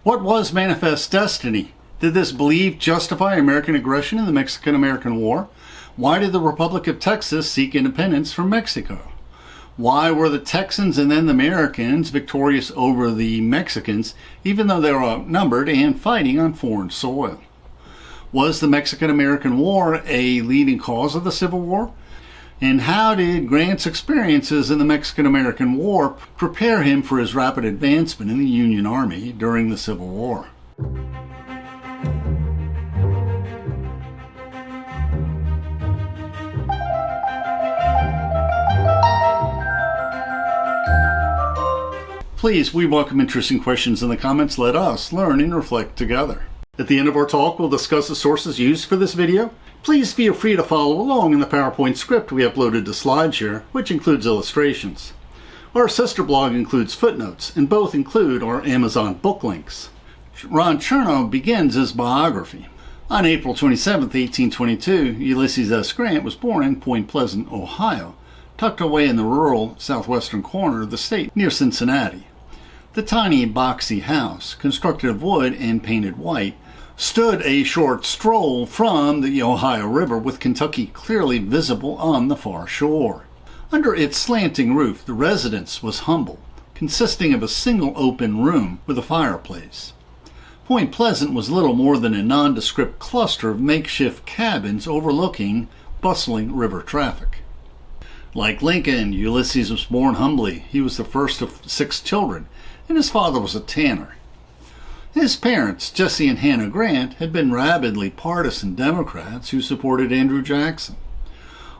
What was manifest destiny? Did this belief justify American aggression in the Mexican-American War? Why did the Republic of Texas seek independence from Mexico? Why were the Texans and then the Americans victorious over the Mexicans, even though they were outnumbered and fighting on foreign soil? Was the Mexican-American War a leading cause of the Civil War? And how did Grant's experiences in the Mexican-American War prepare him for his rapid advancement in the Union Army during the Civil War? Please, we welcome interesting questions in the comments. Let us learn and reflect together. At the end of our talk, we'll discuss the sources used for this video. Please feel free to follow along in the PowerPoint script we uploaded to SlideShare, which includes illustrations. Our sister blog includes footnotes, and both include our Amazon book links. Ron Chernow begins his biography. On April 27, 1822, Ulysses S. Grant was born in Point Pleasant, Ohio, tucked away in the rural southwestern corner of the state near Cincinnati. The tiny, boxy house, constructed of wood and painted white, stood a short stroll from the Ohio River with Kentucky clearly visible on the far shore. Under its slanting roof, the residence was humble, consisting of a single open room with a fireplace. Point Pleasant was little more than a nondescript cluster of makeshift cabins overlooking bustling river traffic. Like Lincoln, Ulysses was born humbly. He was the first of 6 children, and his father was a tanner. His parents, Jesse and Hannah Grant, had been rabidly partisan Democrats who supported Andrew Jackson.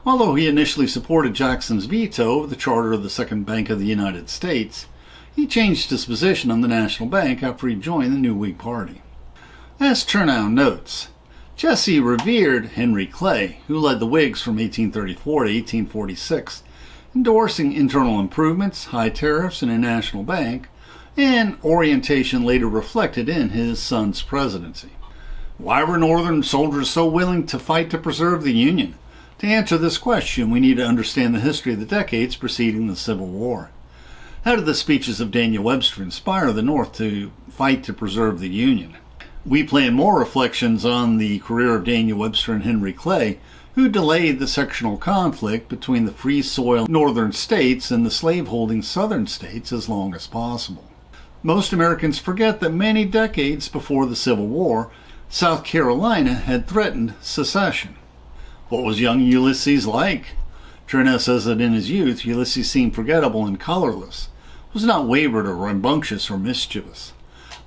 Although he initially supported Jackson's veto of the charter of the Second Bank of the United States, he changed his position on the National Bank after he joined the new Whig Party. As Chernow notes, Jesse revered Henry Clay, who led the Whigs from 1834 to 1846, endorsing internal improvements, high tariffs, and a national bank, an orientation later reflected in his son's presidency. Why were Northern soldiers so willing to fight to preserve the Union? To answer this question, we need to understand the history of the decades preceding the Civil War. How did the speeches of Daniel Webster inspire the North to fight to preserve the Union? We plan more reflections on the career of Daniel Webster and Henry Clay, who delayed the sectional conflict between the free soil northern states and the slaveholding southern states as long as possible. Most Americans forget that many decades before the Civil War, South Carolina had threatened secession. What was young Ulysses like? Chernow says that in his youth, Ulysses seemed forgettable and colorless, was not wayward or rambunctious or mischievous.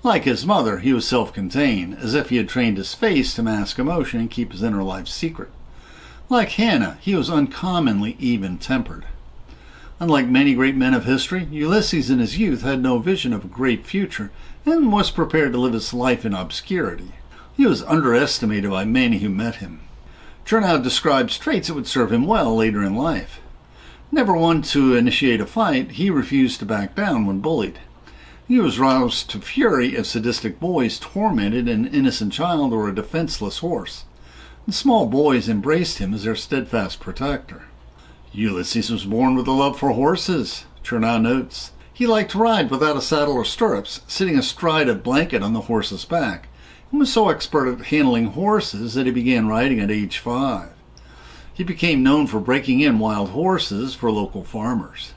Like his mother, he was self-contained, as if he had trained his face to mask emotion and keep his inner life secret. Like Hannah, he was uncommonly even-tempered. Unlike many great men of history, Ulysses in his youth had no vision of a great future and was prepared to live his life in obscurity. He was underestimated by many who met him. Chernow describes traits that would serve him well later in life. Never one to initiate a fight, he refused to back down when bullied. He was roused to fury if sadistic boys tormented an innocent child or a defenseless horse. The small boys embraced him as their steadfast protector. Ulysses was born with a love for horses, Chernow notes. He liked to ride without a saddle or stirrups, sitting astride a blanket on the horse's back, and was so expert at handling horses that he began riding at age 5. He became known for breaking in wild horses for local farmers.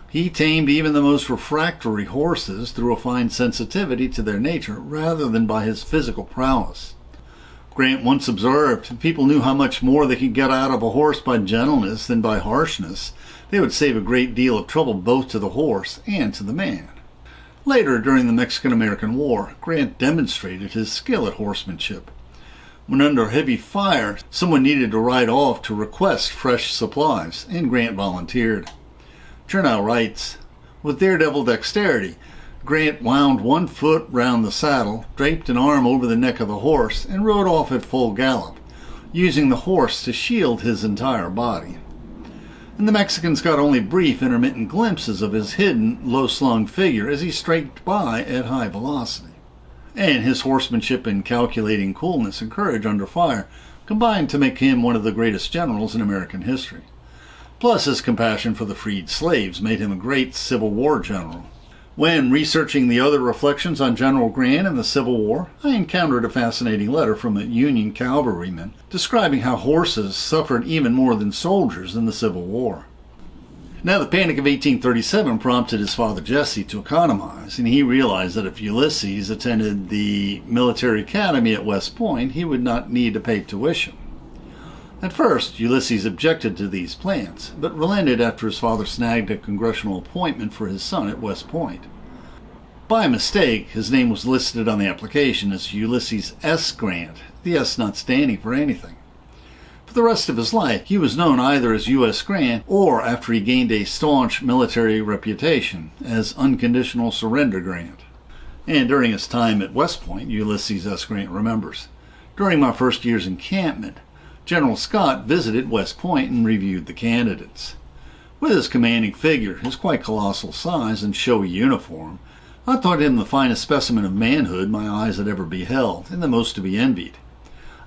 He tamed even the most refractory horses through a fine sensitivity to their nature rather than by his physical prowess. Grant once observed, if people knew how much more they could get out of a horse by gentleness than by harshness, they would save a great deal of trouble both to the horse and to the man. Later, during the Mexican-American War, Grant demonstrated his skill at horsemanship. When under heavy fire, someone needed to ride off to request fresh supplies, and Grant volunteered. Chernow writes, with daredevil dexterity, Grant wound one foot round the saddle, draped an arm over the neck of the horse, and rode off at full gallop, using the horse to shield his entire body. And the Mexicans got only brief, intermittent glimpses of his hidden, low-slung figure as he streaked by at high velocity. And his horsemanship and calculating coolness and courage under fire combined to make him one of the greatest generals in American history. Plus, his compassion for the freed slaves made him a great Civil War general. When researching the other reflections on General Grant and the Civil War, I encountered a fascinating letter from a Union cavalryman describing how horses suffered even more than soldiers in the Civil War. Now, the Panic of 1837 prompted his father Jesse to economize, and he realized that if Ulysses attended the military academy at West Point, he would not need to pay tuition. At first, Ulysses objected to these plans, but relented after his father snagged a congressional appointment for his son at West Point. By mistake, his name was listed on the application as Ulysses S. Grant, the S not standing for anything. For the rest of his life, he was known either as U.S. Grant or, after he gained a staunch military reputation, as Unconditional Surrender Grant. And during his time at West Point, Ulysses S. Grant remembers, "During my first year's encampment, General Scott visited West Point and reviewed the candidates. With his commanding figure, his quite colossal size, and showy uniform, I thought him the finest specimen of manhood my eyes had ever beheld, and the most to be envied.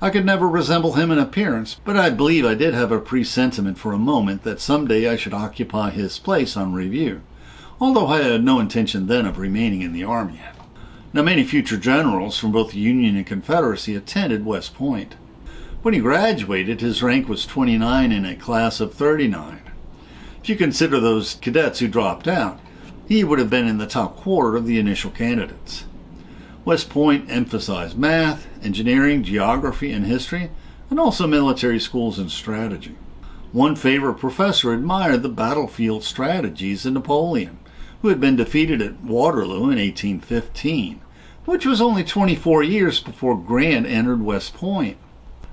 I could never resemble him in appearance, but I believe I did have a presentiment for a moment that someday I should occupy his place on review, although I had no intention then of remaining in the Army." Now, many future generals from both the Union and Confederacy attended West Point. When he graduated, his rank was 29 in a class of 39. If you consider those cadets who dropped out, he would have been in the top quarter of the initial candidates. West Point emphasized math, engineering, geography, and history, and also military schools and strategy. One favorite professor admired the battlefield strategies of Napoleon, who had been defeated at Waterloo in 1815, which was only 24 years before Grant entered West Point.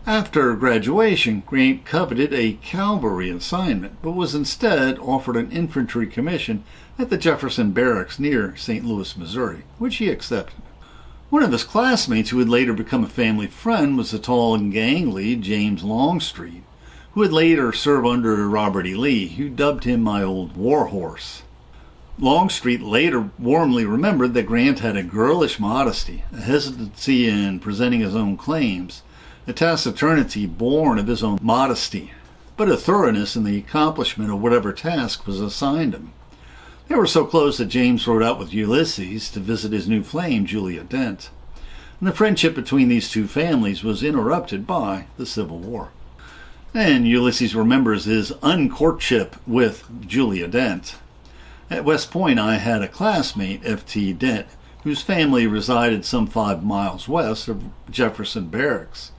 After graduation, Grant coveted a cavalry assignment, but was instead offered an infantry commission at the Jefferson Barracks near St. Louis, Missouri, which he accepted. One of his classmates, who would later become a family friend, was the tall and gangly James Longstreet, who would later serve under Robert E. Lee, who dubbed him "my old war horse." Longstreet later warmly remembered that Grant had a girlish modesty, a hesitancy in presenting his own claims, a taciturnity born of his own modesty, but a thoroughness in the accomplishment of whatever task was assigned him. They were so close that James rode out with Ulysses to visit his new flame, Julia Dent, and the friendship between these two families was interrupted by the Civil War. And Ulysses remembers his uncourtship with Julia Dent. At West Point, I had a classmate, F.T. Dent, whose family resided some 5 miles west of Jefferson Barracks,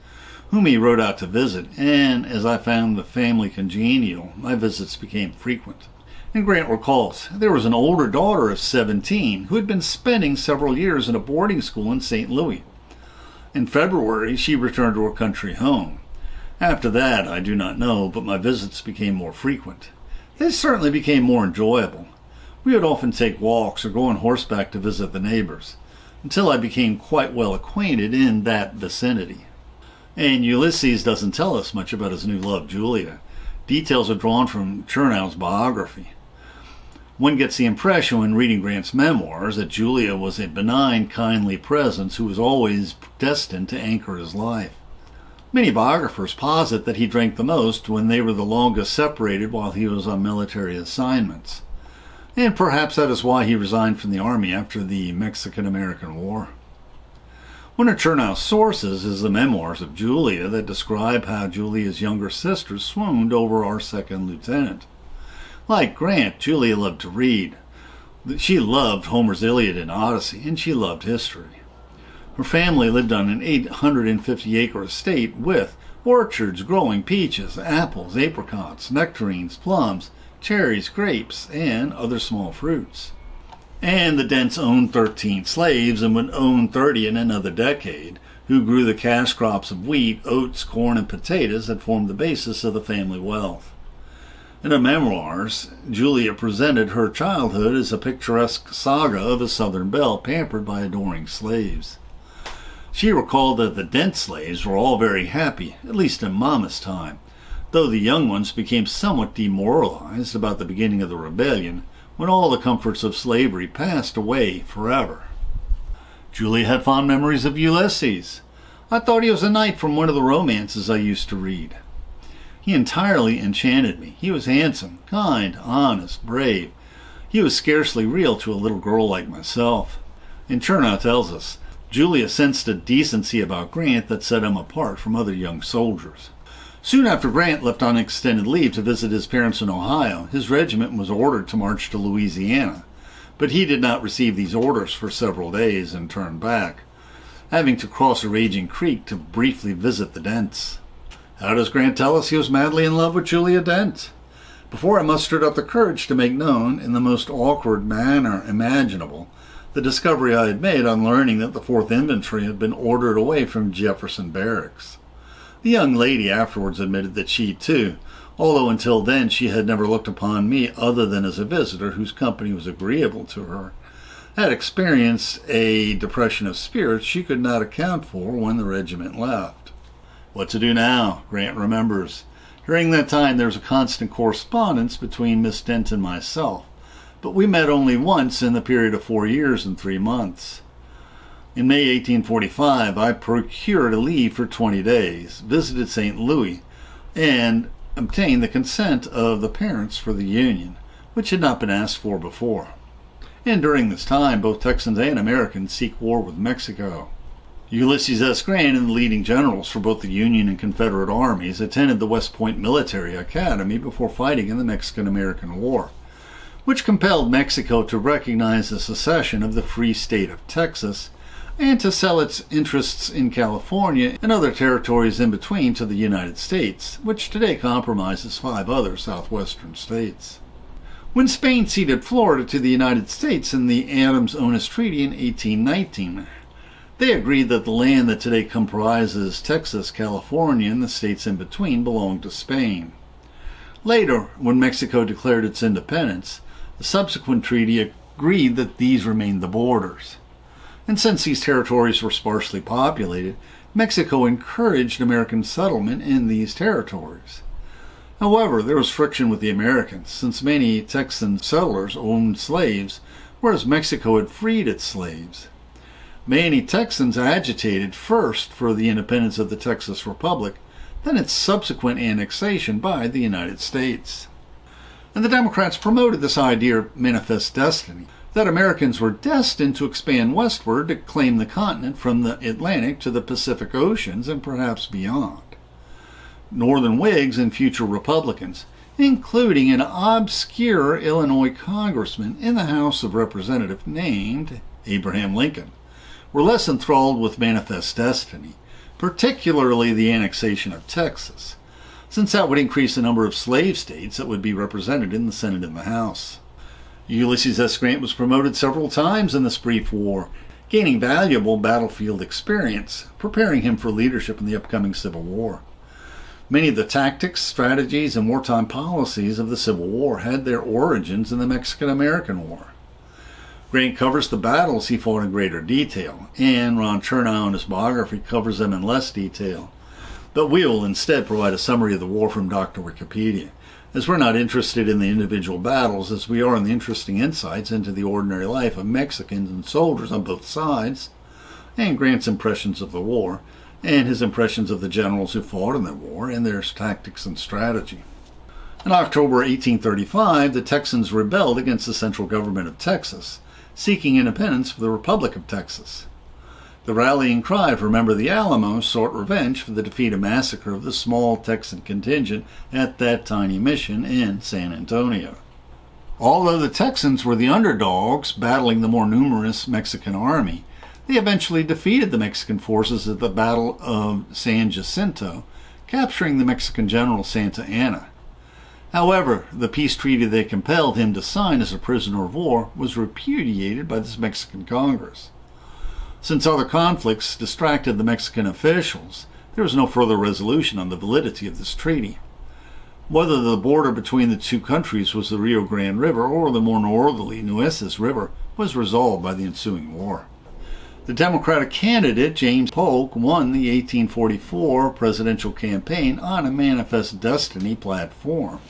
whom he rode out to visit, and as I found the family congenial, my visits became frequent. And Grant recalls, there was an older daughter of 17 who had been spending several years in a boarding school in St. Louis. In February, she returned to her country home. After that, I do not know, but my visits became more frequent. They certainly became more enjoyable. We would often take walks or go on horseback to visit the neighbors, until I became quite well acquainted in that vicinity. And Ulysses doesn't tell us much about his new love, Julia. Details are drawn from Chernow's biography. One gets the impression when reading Grant's memoirs that Julia was a benign, kindly presence who was always destined to anchor his life. Many biographers posit that he drank the most when they were the longest separated while he was on military assignments. And perhaps that is why he resigned from the Army after the Mexican-American War. One of Chernow's sources is the memoirs of Julia that describe how Julia's younger sister swooned over our second lieutenant. Like Grant, Julia loved to read. She loved Homer's Iliad and Odyssey, and she loved history. Her family lived on an 850-acre estate with orchards growing peaches, apples, apricots, nectarines, plums, cherries, grapes, and other small fruits. And the Dents owned 13 slaves and would own 30 in another decade, who grew the cash crops of wheat, oats, corn, and potatoes that formed the basis of the family wealth. In her memoirs, Julia presented her childhood as a picturesque saga of a Southern belle pampered by adoring slaves. She recalled that the Dent slaves were all very happy, at least in Mama's time, though the young ones became somewhat demoralized about the beginning of the rebellion, when all the comforts of slavery passed away forever. Julia had fond memories of Ulysses. I thought he was a knight from one of the romances I used to read. He entirely enchanted me. He was handsome, kind, honest, brave. He He was scarcely real to a little girl like myself. And Chernow tells us, Julia sensed a decency about Grant that set him apart from other young soldiers. Soon after Grant left on extended leave to visit his parents in Ohio, his regiment was ordered to march to Louisiana, but he did not receive these orders for several days and turned back, having to cross a raging creek to briefly visit the Dents. How does Grant tell us he was madly in love with Julia Dent? Before I mustered up the courage to make known, in the most awkward manner imaginable, the discovery I had made on learning that the 4th Infantry had been ordered away from Jefferson Barracks. The young lady afterwards admitted that she, too, although until then she had never looked upon me other than as a visitor whose company was agreeable to her, had experienced a depression of spirits she could not account for when the regiment left. What to do now? Grant remembers. During that time there was a constant correspondence between Miss Dent and myself, but we met only once in the period of 4 years and 3 months. In May 1845, I procured a leave for 20 days, visited St. Louis, and obtained the consent of the parents for the union, which had not been asked for before. And during this time, both Texans and Americans seek war with Mexico. Ulysses S. Grant and the leading generals for both the Union and Confederate armies attended the West Point Military Academy before fighting in the Mexican-American War, which compelled Mexico to recognize the secession of the Free State of Texas and to sell its interests in California and other territories in between to the United States, which today compromises 5 other southwestern states. When Spain ceded Florida to the United States in the Adams-Onis Treaty in 1819, they agreed that the land that today comprises Texas, California, and the states in between belonged to Spain. Later, when Mexico declared its independence, the subsequent treaty agreed that these remained the borders. And since these territories were sparsely populated, Mexico encouraged American settlement in these territories. However, there was friction with the Americans, since many Texan settlers owned slaves, whereas Mexico had freed its slaves. Many Texans agitated first for the independence of the Texas Republic, then its subsequent annexation by the United States. And the Democrats promoted this idea of manifest destiny, that Americans were destined to expand westward to claim the continent from the Atlantic to the Pacific Oceans and perhaps beyond. Northern Whigs and future Republicans, including an obscure Illinois congressman in the House of Representatives named Abraham Lincoln, were less enthralled with manifest destiny, particularly the annexation of Texas, since that would increase the number of slave states that would be represented in the Senate and the House. Ulysses S. Grant was promoted several times in this brief war, gaining valuable battlefield experience, preparing him for leadership in the upcoming Civil War. Many of the tactics, strategies, and wartime policies of the Civil War had their origins in the Mexican-American War. Grant covers the battles he fought in greater detail, and Ron Chernow in his biography covers them in less detail. But we will instead provide a summary of the war from Dr. Wikipedia, as we're not interested in the individual battles as we are in the interesting insights into the ordinary life of Mexicans and soldiers on both sides, and Grant's impressions of the war, and his impressions of the generals who fought in the war and their tactics and strategy. In October 1835, the Texans rebelled against the central government of Texas, seeking independence for the Republic of Texas. The rallying cry of Remember the Alamo sought revenge for the defeat and massacre of the small Texan contingent at that tiny mission in San Antonio. Although the Texans were the underdogs battling the more numerous Mexican army, they eventually defeated the Mexican forces at the Battle of San Jacinto, capturing the Mexican general Santa Anna. However, the peace treaty they compelled him to sign as a prisoner of war was repudiated by the Mexican Congress. Since other conflicts distracted the Mexican officials, there was no further resolution on the validity of this treaty. Whether the border between the two countries was the Rio Grande River or the more northerly Nueces River was resolved by the ensuing war. The Democratic candidate James Polk won the 1844 presidential campaign on a manifest destiny platform,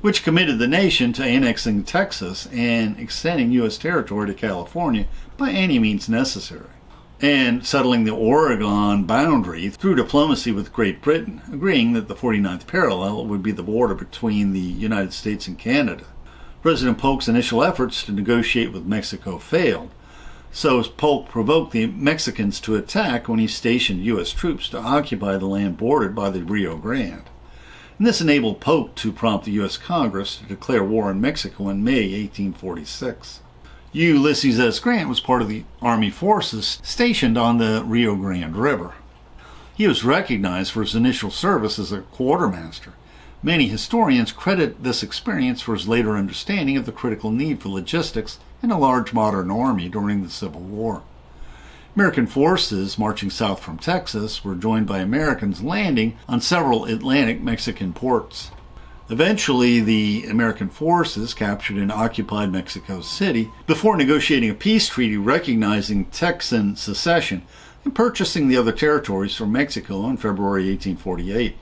which committed the nation to annexing Texas and extending U.S. territory to California by any means necessary, and settling the Oregon boundary through diplomacy with Great Britain, agreeing that the 49th parallel would be the border between the United States and Canada. President Polk's initial efforts to negotiate with Mexico failed, so Polk provoked the Mexicans to attack when he stationed U.S. troops to occupy the land bordered by the Rio Grande. And this enabled Polk to prompt the U.S. Congress to declare war on Mexico in May 1846. Ulysses S. Grant was part of the Army forces stationed on the Rio Grande River. He was recognized for his initial service as a quartermaster. Many historians credit this experience for his later understanding of the critical need for logistics in a large modern army during the Civil War. American forces marching south from Texas were joined by Americans landing on several Atlantic Mexican ports. Eventually, the American forces captured and occupied Mexico City before negotiating a peace treaty recognizing Texan secession and purchasing the other territories from Mexico in February 1848.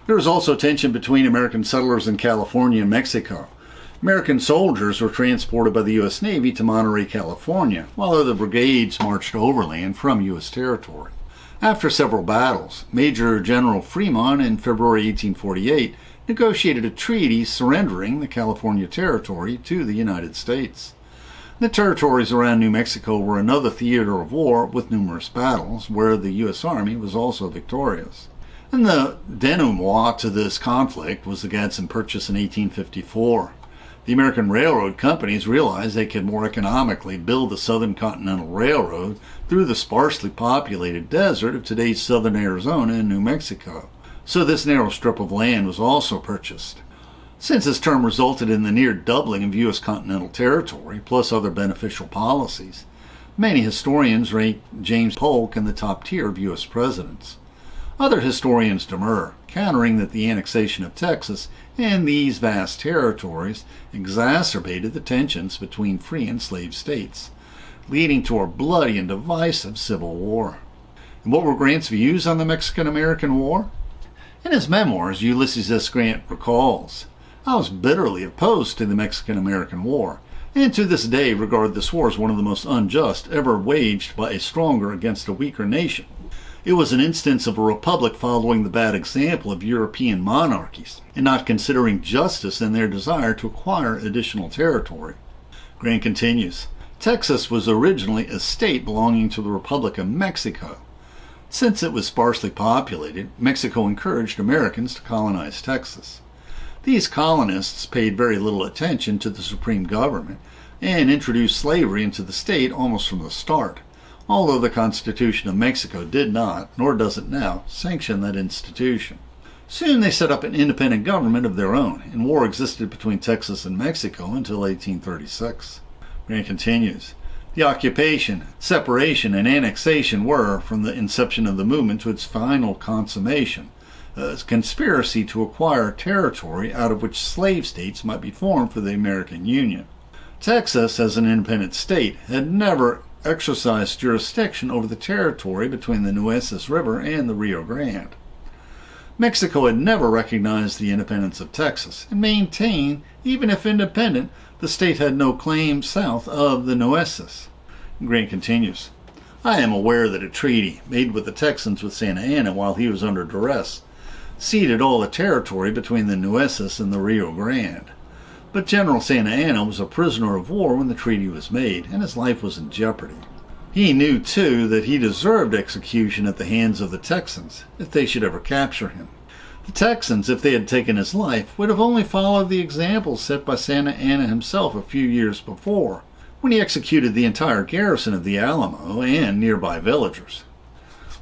There was also tension between American settlers in California and Mexico. American soldiers were transported by the U.S. Navy to Monterey, California, while other brigades marched overland from U.S. territory. After several battles, Major General Fremont in February 1848 negotiated a treaty surrendering the California territory to the United States. The territories around New Mexico were another theater of war with numerous battles, where the U.S. Army was also victorious. And the denouement to this conflict was the Gadsden Purchase in 1854. The American railroad companies realized they could more economically build the Southern Continental Railroad through the sparsely populated desert of today's southern Arizona and New Mexico. So this narrow strip of land was also purchased. Since this term resulted in the near doubling of U.S. continental territory, plus other beneficial policies, many historians rank James Polk in the top tier of U.S. presidents. Other historians demur, countering that the annexation of Texas and these vast territories exacerbated the tensions between free and slave states, leading to a bloody and divisive Civil War. And what were Grant's views on the Mexican-American War? In his memoirs, Ulysses S. Grant recalls, "I was bitterly opposed to the Mexican-American War, and to this day regard this war as one of the most unjust ever waged by a stronger against a weaker nation. It was an instance of a republic following the bad example of European monarchies, and not considering justice in their desire to acquire additional territory." Grant continues, "Texas was originally a state belonging to the Republic of Mexico. Since it was sparsely populated, Mexico encouraged Americans to colonize Texas. These colonists paid very little attention to the supreme government and introduced slavery into the state almost from the start, although the Constitution of Mexico did not, nor does it now, sanction that institution. Soon they set up an independent government of their own, and war existed between Texas and Mexico until 1836. Grant continues, "The occupation, separation, and annexation were, from the inception of the movement to its final consummation, a conspiracy to acquire territory out of which slave states might be formed for the American Union. Texas, as an independent state, had never exercised jurisdiction over the territory between the Nueces River and the Rio Grande. Mexico had never recognized the independence of Texas, and maintained, even if independent, the state had no claim south of the Nueces." Grant continues, "I am aware that a treaty made with the Texans with Santa Anna while he was under duress ceded all the territory between the Nueces and the Rio Grande. But General Santa Anna was a prisoner of war when the treaty was made, and his life was in jeopardy. He knew, too, that he deserved execution at the hands of the Texans, if they should ever capture him. The Texans, if they had taken his life, would have only followed the example set by Santa Anna himself a few years before, when he executed the entire garrison of the Alamo and nearby villagers."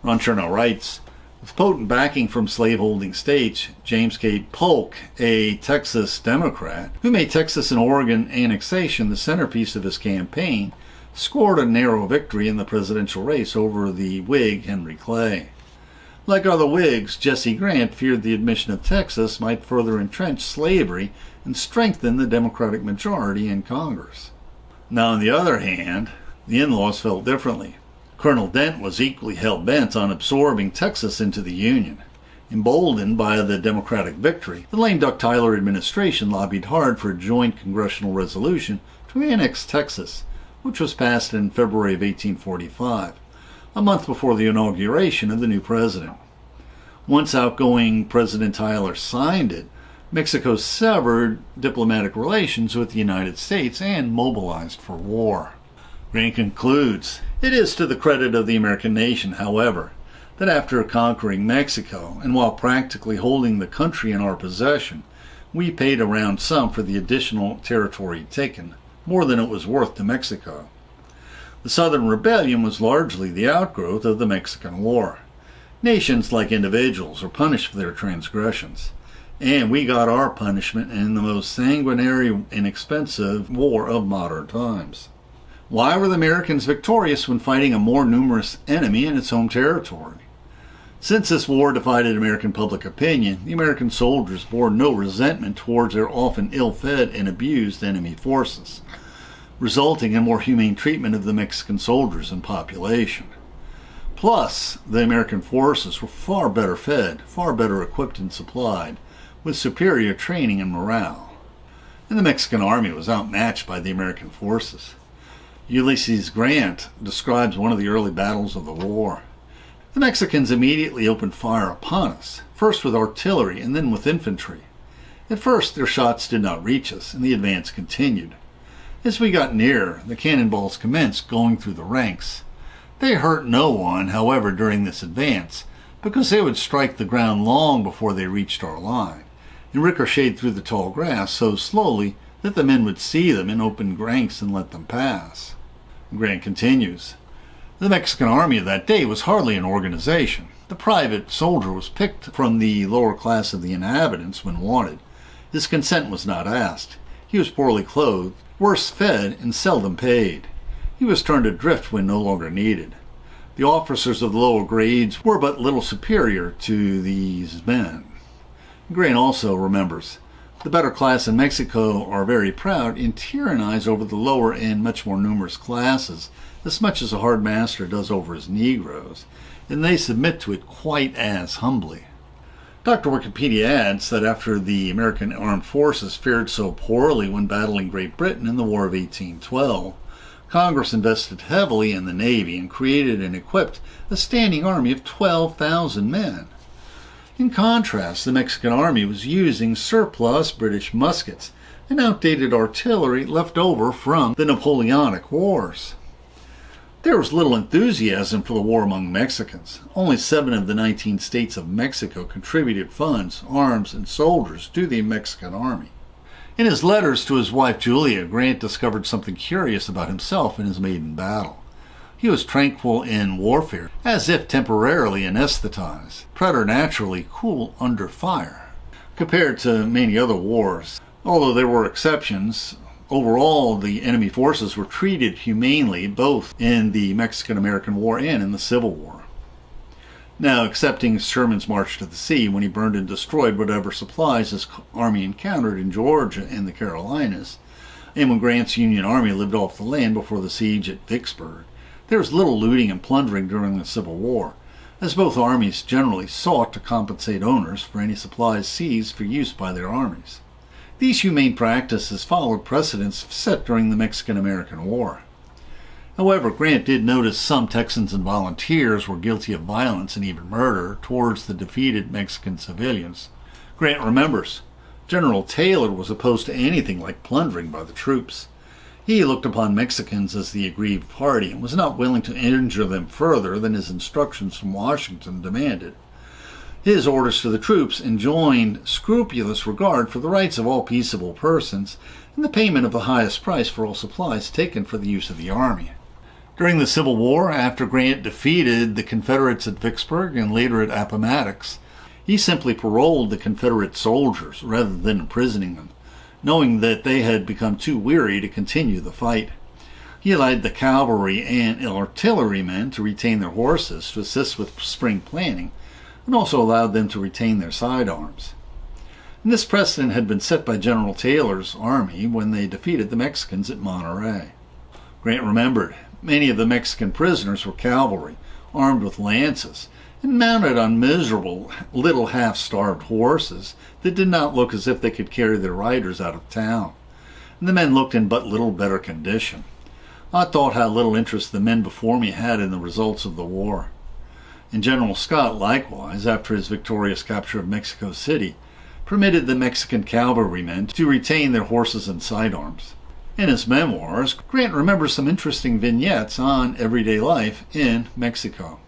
Ron Chernow writes, "With potent backing from slaveholding states, James K. Polk, a Texas Democrat, who made Texas and Oregon annexation the centerpiece of his campaign, scored a narrow victory in the presidential race over the Whig Henry Clay. Like other Whigs, Jesse Grant feared the admission of Texas might further entrench slavery and strengthen the Democratic majority in Congress. Now, on the other hand, the in-laws felt differently. Colonel Dent was equally hell-bent on absorbing Texas into the Union. Emboldened by the Democratic victory, the lame duck Tyler administration lobbied hard for a joint congressional resolution to annex Texas, which was passed in February of 1845, a month before the inauguration of the new president. Once outgoing President Tyler signed it, Mexico severed diplomatic relations with the United States and mobilized for war. Grant concludes, "It is to the credit of the American nation, however, that after conquering Mexico, and while practically holding the country in our possession, we paid a round sum for the additional territory taken, more than it was worth to Mexico. The Southern Rebellion was largely the outgrowth of the Mexican War. Nations, like individuals, are punished for their transgressions, and we got our punishment in the most sanguinary and expensive war of modern times." Why were the Americans victorious when fighting a more numerous enemy in its home territory? Since this war divided American public opinion, the American soldiers bore no resentment towards their often ill-fed and abused enemy forces, resulting in more humane treatment of the Mexican soldiers and population. Plus, the American forces were far better fed, far better equipped and supplied, with superior training and morale. And the Mexican army was outmatched by the American forces. Ulysses Grant describes one of the early battles of the war. "The Mexicans immediately opened fire upon us, first with artillery and then with infantry. At first their shots did not reach us, and the advance continued. As we got nearer, the cannonballs commenced going through the ranks. They hurt no one, however, during this advance, because they would strike the ground long before they reached our line, and ricocheted through the tall grass so slowly that the men would see them in open ranks and let them pass." Grant continues, "The Mexican army of that day was hardly an organization. The private soldier was picked from the lower class of the inhabitants when wanted. His consent was not asked. He was poorly clothed, worse fed, and seldom paid. He was turned adrift when no longer needed. The officers of the lower grades were but little superior to these men." Grant also remembers, "The better class in Mexico are very proud and tyrannize over the lower and much more numerous classes, as much as a hard master does over his Negroes, and they submit to it quite as humbly." Dr. Wikipedia adds that after the American armed forces fared so poorly when battling Great Britain in the War of 1812, Congress invested heavily in the Navy and created and equipped a standing army of 12,000 men. In contrast, the Mexican army was using surplus British muskets and outdated artillery left over from the Napoleonic Wars. There was little enthusiasm for the war among Mexicans. Only 7 of the 19 states of Mexico contributed funds, arms, and soldiers to the Mexican army. In his letters to his wife Julia, Grant discovered something curious about himself in his maiden battle. He was tranquil in warfare, as if temporarily anesthetized, preternaturally cool under fire. Compared to many other wars, although there were exceptions, overall the enemy forces were treated humanely both in the Mexican-American War and in the Civil War. Now, excepting Sherman's march to the sea when he burned and destroyed whatever supplies his army encountered in Georgia and the Carolinas, and when Grant's Union army lived off the land before the siege at Vicksburg, there was little looting and plundering during the Civil War, as both armies generally sought to compensate owners for any supplies seized for use by their armies. These humane practices followed precedents set during the Mexican-American War. However, Grant did notice some Texans and volunteers were guilty of violence and even murder towards the defeated Mexican civilians. Grant remembers, General Taylor was opposed to anything like plundering by the troops. He looked upon Mexicans as the aggrieved party and was not willing to injure them further than his instructions from Washington demanded. His orders to the troops enjoined scrupulous regard for the rights of all peaceable persons and the payment of the highest price for all supplies taken for the use of the army. During the Civil War, after Grant defeated the Confederates at Vicksburg and later at Appomattox, he simply paroled the Confederate soldiers rather than imprisoning them, knowing that they had become too weary to continue the fight. He allowed the cavalry and artillerymen to retain their horses to assist with spring planting, and also allowed them to retain their sidearms. And this precedent had been set by General Taylor's army when they defeated the Mexicans at Monterey. Grant remembered, many of the Mexican prisoners were cavalry, armed with lances, and mounted on miserable, little half-starved horses that did not look as if they could carry their riders out of town. And the men looked in but little better condition. I thought how little interest the men before me had in the results of the war. And General Scott, likewise, after his victorious capture of Mexico City, permitted the Mexican cavalrymen to retain their horses and sidearms. In his memoirs, Grant remembers some interesting vignettes on everyday life in Mexico.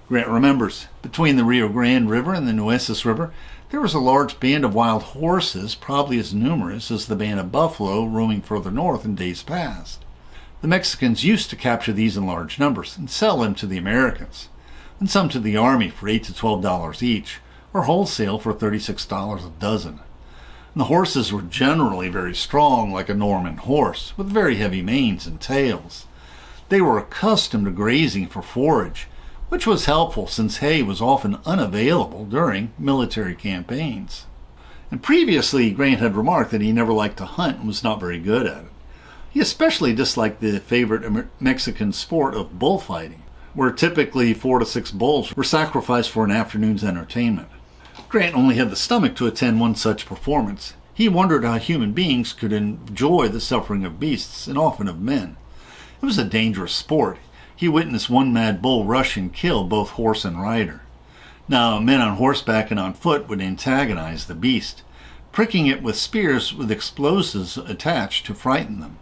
Grant remembers, between the Rio Grande River and the Nueces River, there was a large band of wild horses, probably as numerous as the band of buffalo roaming further north in days past. The Mexicans used to capture these in large numbers and sell them to the Americans, and some to the army for $8 to $12 each, or wholesale for $36 a dozen. And the horses were generally very strong, like a Norman horse, with very heavy manes and tails. They were accustomed to grazing for forage, which was helpful since hay was often unavailable during military campaigns. And previously, Grant had remarked that he never liked to hunt and was not very good at it. He especially disliked the favorite Mexican sport of bullfighting, where typically 4 to 6 bulls were sacrificed for an afternoon's entertainment. Grant only had the stomach to attend one such performance. He wondered how human beings could enjoy the suffering of beasts, and often of men. It was a dangerous sport. He witnessed one mad bull rush and kill both horse and rider. Now, men on horseback and on foot would antagonize the beast, pricking it with spears with explosives attached to frighten them.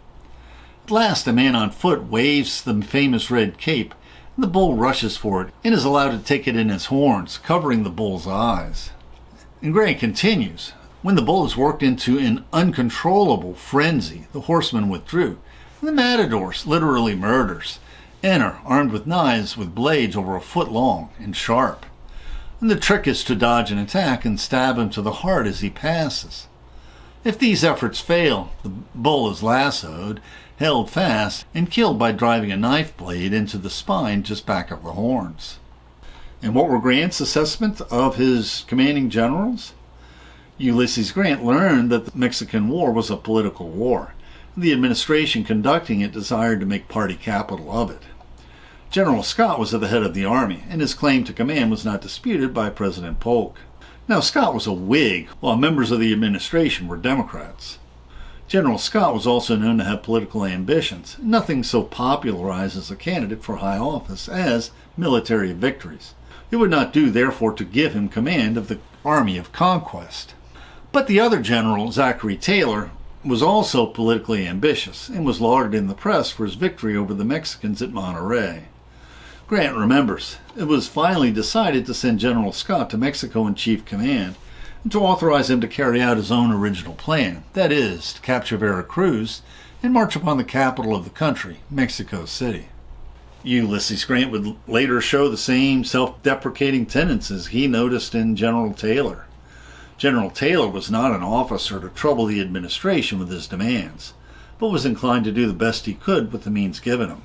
At last, a man on foot waves the famous red cape, and the bull rushes for it and is allowed to take it in his horns, covering the bull's eyes. And Grant continues, when the bull is worked into an uncontrollable frenzy, the horsemen withdrew, and the matadors, literally murders, enter, armed with knives with blades over a foot long and sharp. And the trick is to dodge an attack and stab him to the heart as he passes. If these efforts fail, the bull is lassoed, held fast, and killed by driving a knife blade into the spine just back of the horns. And what were Grant's assessment of his commanding generals? Ulysses Grant learned that the Mexican War was a political war. The administration conducting it desired to make party capital of it. General Scott was at the head of the army, and his claim to command was not disputed by President Polk. Now, Scott was a Whig, while members of the administration were Democrats. General Scott was also known to have political ambitions. Nothing so popularizes a candidate for high office as military victories. It would not do, therefore, to give him command of the army of conquest. But the other general, Zachary Taylor, was also politically ambitious and was lauded in the press for his victory over the Mexicans at Monterrey. Grant remembers, it was finally decided to send General Scott to Mexico in chief command and to authorize him to carry out his own original plan, that is, to capture Veracruz and march upon the capital of the country, Mexico City. Ulysses Grant would later show the same self-deprecating tendencies he noticed in General Taylor. General Taylor was not an officer to trouble the administration with his demands, but was inclined to do the best he could with the means given him.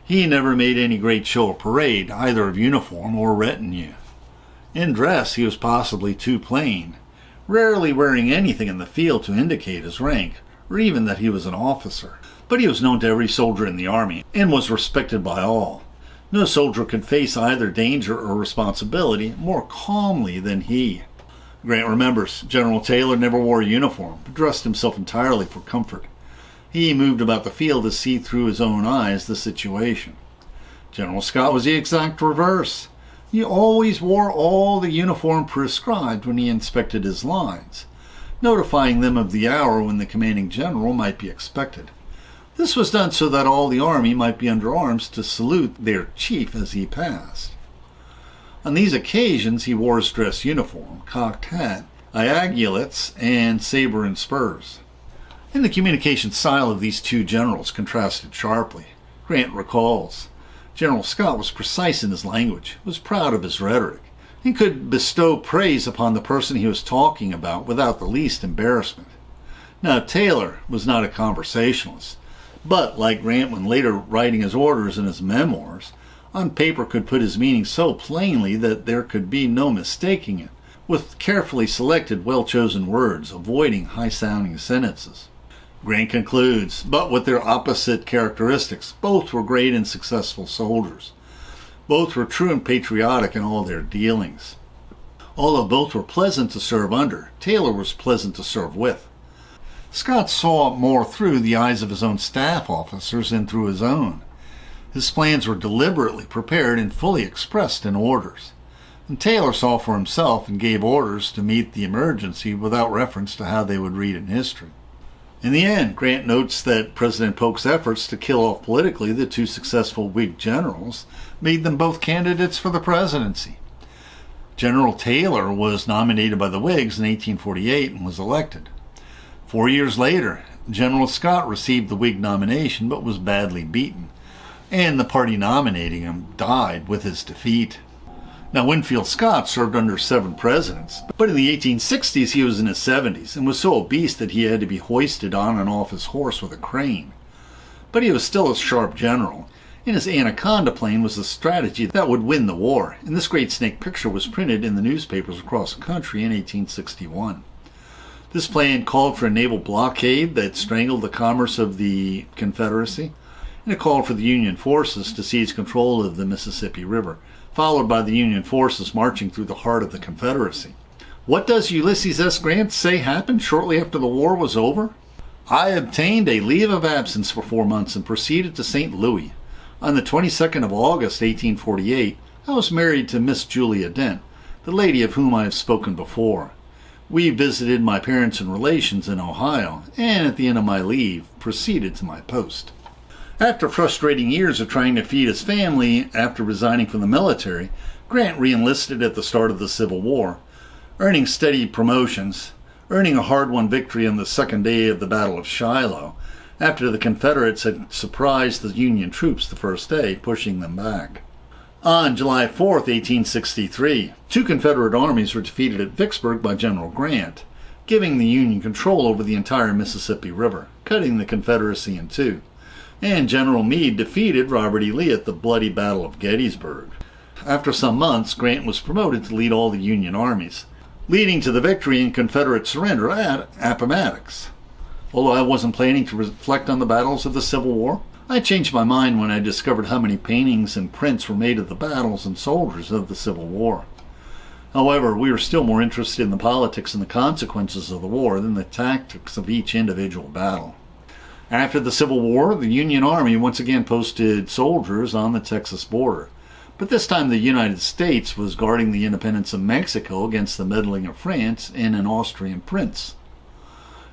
He never made any great show of parade, either of uniform or retinue. In dress, he was possibly too plain, rarely wearing anything in the field to indicate his rank, or even that he was an officer. But he was known to every soldier in the army, and was respected by all. No soldier could face either danger or responsibility more calmly than he. Grant remembers, General Taylor never wore a uniform, but dressed himself entirely for comfort. He moved about the field to see through his own eyes the situation. General Scott was the exact reverse. He always wore all the uniform prescribed when he inspected his lines, notifying them of the hour when the commanding general might be expected. This was done so that all the army might be under arms to salute their chief as he passed. On these occasions he wore his dress uniform, cocked hat, aiguillettes, and saber and spurs. And the communication style of these two generals contrasted sharply. Grant recalls, General Scott was precise in his language, was proud of his rhetoric, and could bestow praise upon the person he was talking about without the least embarrassment. Now, Taylor was not a conversationalist, but, like Grant when later writing his orders in his memoirs, on paper could put his meaning so plainly that there could be no mistaking it, with carefully selected, well-chosen words, avoiding high-sounding sentences. Grant concludes, but with their opposite characteristics, both were great and successful soldiers. Both were true and patriotic in all their dealings. Although both were pleasant to serve under, Taylor was pleasant to serve with. Scott saw more through the eyes of his own staff officers than through his own. His plans were deliberately prepared and fully expressed in orders. And Taylor saw for himself and gave orders to meet the emergency without reference to how they would read in history. In the end, Grant notes that President Polk's efforts to kill off politically the two successful Whig generals made them both candidates for the presidency. General Taylor was nominated by the Whigs in 1848 and was elected. 4 years later, General Scott received the Whig nomination but was badly beaten, and the party nominating him died with his defeat. Now, Winfield Scott served under 7 presidents, but in the 1860s he was in his 70s and was so obese that he had to be hoisted on and off his horse with a crane. But he was still a sharp general, and his Anaconda Plan was the strategy that would win the war, and this great snake picture was printed in the newspapers across the country in 1861. This plan called for a naval blockade that strangled the commerce of the Confederacy, and it called for the Union forces to seize control of the Mississippi River, followed by the Union forces marching through the heart of the Confederacy. What does Ulysses S. Grant say happened shortly after the war was over? I obtained a leave of absence for 4 months and proceeded to St. Louis. On the 22nd of August, 1848, I was married to Miss Julia Dent, the lady of whom I have spoken before. We visited my parents and relations in Ohio, and at the end of my leave, proceeded to my post. After frustrating years of trying to feed his family after resigning from the military, Grant re-enlisted at the start of the Civil War, earning steady promotions, earning a hard-won victory on the second day of the Battle of Shiloh, after the Confederates had surprised the Union troops the first day, pushing them back. On July 4, 1863, 2 Confederate armies were defeated at Vicksburg by General Grant, giving the Union control over the entire Mississippi River, cutting the Confederacy in two. And General Meade defeated Robert E. Lee at the bloody Battle of Gettysburg. After some months, Grant was promoted to lead all the Union armies, leading to the victory and Confederate surrender at Appomattox. Although I wasn't planning to reflect on the battles of the Civil War, I changed my mind when I discovered how many paintings and prints were made of the battles and soldiers of the Civil War. However, we were still more interested in the politics and the consequences of the war than the tactics of each individual battle. After the Civil War, the Union Army once again posted soldiers on the Texas border, but this time the United States was guarding the independence of Mexico against the meddling of France and an Austrian prince.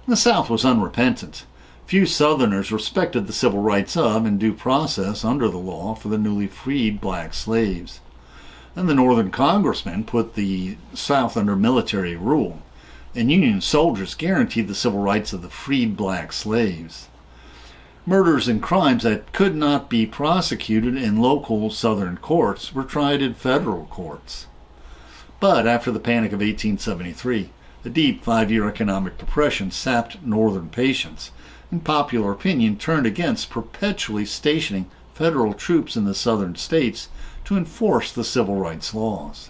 The South was unrepentant. Few Southerners respected the civil rights of and due process under the law for the newly freed black slaves. And the Northern congressmen put the South under military rule, and Union soldiers guaranteed the civil rights of the freed black slaves. Murders and crimes that could not be prosecuted in local Southern courts were tried in federal courts. But after the Panic of 1873, the deep 5-year economic depression sapped Northern patience, and popular opinion turned against perpetually stationing federal troops in the Southern states to enforce the civil rights laws.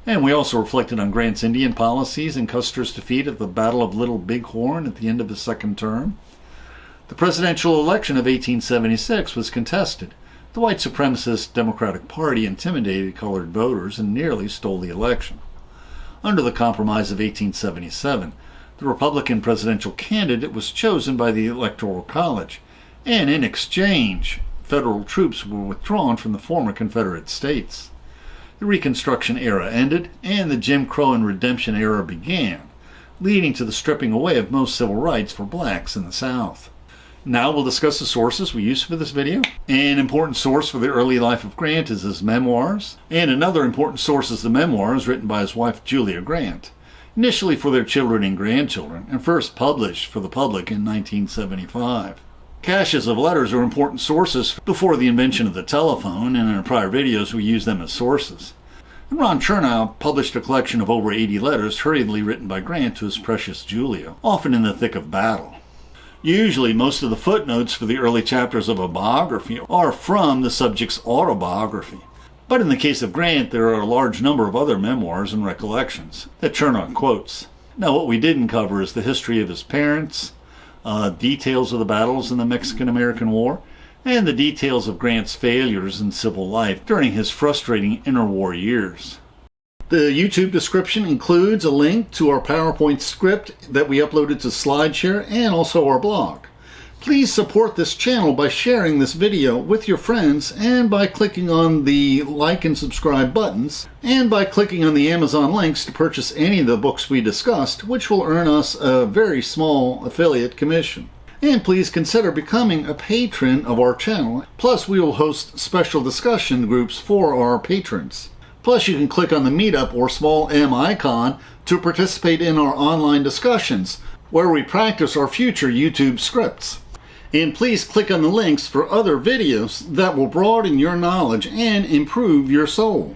And we also reflected on Grant's Indian policies and Custer's defeat at the Battle of Little Bighorn at the end of his second term. The presidential election of 1876 was contested. The white supremacist Democratic Party intimidated colored voters and nearly stole the election. Under the Compromise of 1877, the Republican presidential candidate was chosen by the Electoral College, and in exchange, federal troops were withdrawn from the former Confederate states. The Reconstruction era ended, and the Jim Crow and Redemption era began, leading to the stripping away of most civil rights for blacks in the South. Now we'll discuss the sources we used for this video. An important source for the early life of Grant is his memoirs, and another important source is the memoirs written by his wife Julia Grant, initially for their children and grandchildren, and first published for the public in 1975. Caches of letters are important sources before the invention of the telephone, and in our prior videos we used them as sources. And Ron Chernow published a collection of over 80 letters hurriedly written by Grant to his precious Julia, often in the thick of battle. Usually, most of the footnotes for the early chapters of a biography are from the subject's autobiography. But in the case of Grant, there are a large number of other memoirs and recollections that Chernow quotes. Now, what we didn't cover is the history of his parents, details of the battles in the Mexican-American War, and the details of Grant's failures in civil life during his frustrating interwar years. The YouTube description includes a link to our PowerPoint script that we uploaded to SlideShare and also our blog. Please support this channel by sharing this video with your friends and by clicking on the like and subscribe buttons and by clicking on the Amazon links to purchase any of the books we discussed, which will earn us a very small affiliate commission. And please consider becoming a patron of our channel. Plus, we will host special discussion groups for our patrons. Plus, you can click on the Meetup or small M icon to participate in our online discussions, where we practice our future YouTube scripts. And please click on the links for other videos that will broaden your knowledge and improve your soul.